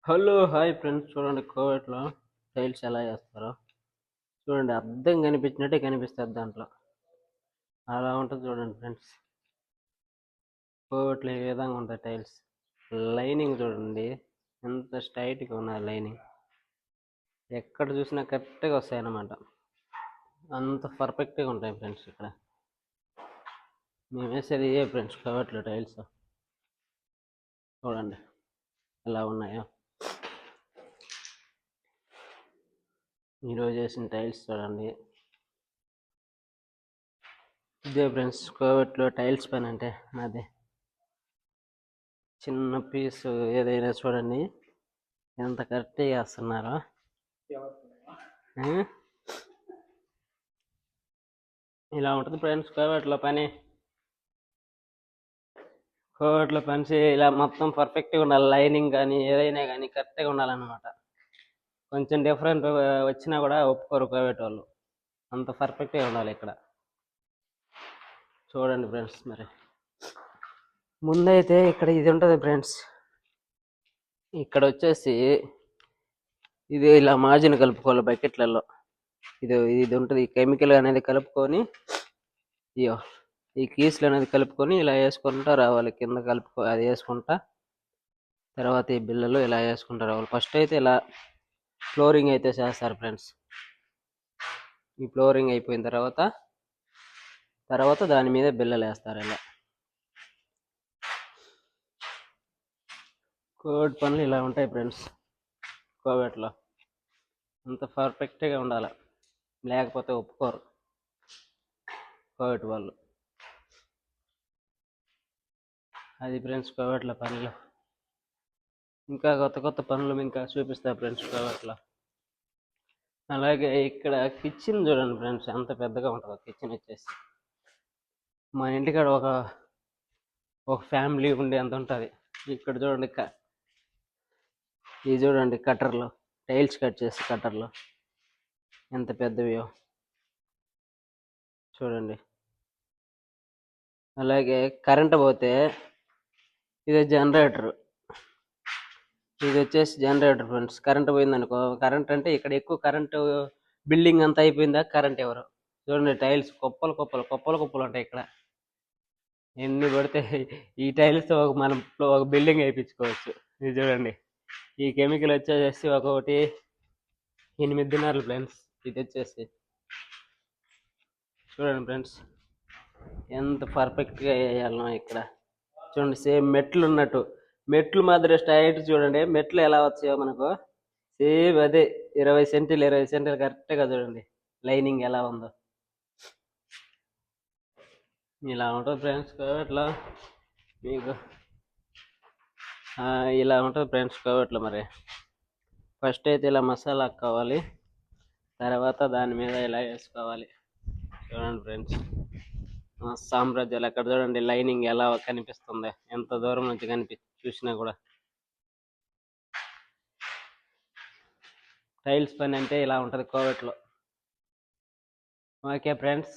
Hello hi friends, చూడండి కోవిడ్లో tiles ఎలా చేస్తారో చూడండి. అద్దం కనిపించినట్టే కనిపిస్తుంది దాంట్లో. అలా ఉంటుంది చూడండి ఫ్రెండ్స్. కోవిడ్లో ఈ విధంగా ఉంటాయి టైల్స్. లైనింగ్ చూడండి ఎంత స్ట్రైట్గా ఉన్నది లైనింగ్. ఎక్కడ చూసినా కరెక్ట్గా వస్తాయి అన్నమాట. అంత పర్ఫెక్ట్గా ఉంటాయి ఫ్రెండ్స్. ఇక్కడ మేము వేసేది ఏ ఫ్రెండ్స్ కోవిడ్లో టైల్స్ చూడండి ఎలా ఉన్నాయో. ఈరోజు వేసిన టైల్స్ చూడండి. ఇదే ఫ్రెండ్స్ కోవిడ్లో టైల్స్ పని అంటే అదే. చిన్న పీసు ఏదైనా చూడండి ఎంత కరెక్ట్గా వేస్తున్నారో. ఇలా ఉంటుంది ఫ్రెండ్స్ కోవిడ్లో పని. కోవిడ్లో పని ఇలా మొత్తం పర్ఫెక్ట్గా ఉండాలి. లైనింగ్ కానీ ఏదైనా కానీ కరెక్ట్గా ఉండాలన్నమాట. కొంచెం డిఫరెంట్ వచ్చినా కూడా ఒప్పుకోరు కోవిడ్ వాళ్ళు. అంత పర్ఫెక్ట్గా ఉండాలి ఇక్కడ. చూడండి ఫ్రెండ్స్. మరి ముందైతే ఇక్కడ ఇది ఉంటుంది ఫ్రెండ్స్. ఇక్కడ వచ్చేసి ఇది ఇలా మార్జిన్ కలుపుకోవాలి బకెట్లలో. ఇది ఇది ఉంటుంది. కెమికల్ అనేది కలుపుకొని ఇయో ఈ కీస్లు అనేది కలుపుకొని ఇలా వేసుకుంటా రావాలి. కింద కలుపుకో అది వేసుకుంటా తర్వాత ఈ బిల్లలు ఇలా వేసుకుంటా రావాలి. ఫస్ట్ అయితే ఇలా ఫ్లోరింగ్ అయితే చేస్తారు ఫ్రెండ్స్. ఈ ఫ్లోరింగ్ అయిపోయిన తర్వాత దాని మీద బిల్లలు వేస్తారు. ఇలా కోవిడ్ పనులు ఇలా ఉంటాయి ఫ్రెండ్స్. కోవిడ్లో అంత పర్ఫెక్ట్గా ఉండాలి, లేకపోతే ఒప్పుకోరు కోవిడ్ వాళ్ళు. అది ఫ్రెండ్స్ కోవిడ్లో పనులు. ఇంకా కొత్త కొత్త పనులు ఇంకా చూపిస్తా ఫ్రెండ్స్ కోవిడ్లో. అలాగే ఇక్కడ కిచెన్ చూడండి ఫ్రెండ్స్ ఎంత పెద్దగా ఉంటుందో. కిచెన్ వచ్చేసి మన ఇంటికాడ ఒక ఫ్యామిలీ ఉండే అంత ఉంటుంది. ఇక్కడ చూడండి ఇది చూడండి కట్టర్లో టైల్స్ కట్ చేసి కట్టర్లో ఎంత పెద్దవియో చూడండి. అలాగే కరెంట్ పోతే ఇది జనరేటర్. ఇది వచ్చేసి జనరేటర్ ఫ్రెండ్స్. కరెంట్ పోయిందనుకో, కరెంట్ అంటే ఇక్కడ ఎక్కువ కరెంటు బిల్డింగ్ అంతా అయిపోయిందా కరెంట్ ఎవరు చూడండి. టైల్స్ కుప్పలు కుప్పలు కుప్పలు కుప్పలు ఉంటాయి ఇక్కడ. ఎన్ని పడితే ఈ టైల్స్ మనం ఒక బిల్డింగ్ వేయించుకోవచ్చు. ఇది చూడండి. ఈ కెమికల్ వచ్చేసి ఒక్కొక్కటి 8 దినాలు ఫ్రెండ్స్. ఇది వచ్చేసి చూడండి ఫ్రెండ్స్ ఎంత పర్ఫెక్ట్గా వేయాలనో ఇక్కడ. చూడండి సేమ్ మెట్లు ఉన్నట్టు. మెట్లు మాదిరి స్ట్రైట్ చూడండి. మెట్లు ఎలా వచ్చాయో మనకు సేమ్ అదే 20 సెంటీలు 20 సెంటీలు కరెక్ట్గా చూడండి. లైనింగ్ ఎలా ఉందో ఇలా ఉంటుంది ఫ్రెండ్స్ కోవిడ్లో. మీకు ఇలా ఉంటుంది ఫ్రెండ్స్ కోవిడ్లో. మరి ఫస్ట్ అయితే ఇలా మసాలా కావాలి, తర్వాత దాని మీద ఇలా వేసుకోవాలి. చూడండి ఫ్రెండ్స్ సామ్రాజ్యాలు ఎక్కడ చూడండి. లైనింగ్ ఎలా కనిపిస్తుంది, ఎంత దూరం నుంచి చూసినా కూడా. టైల్స్ పని అంటే ఇలా ఉంటుంది కోవిడ్లో. Okay friends.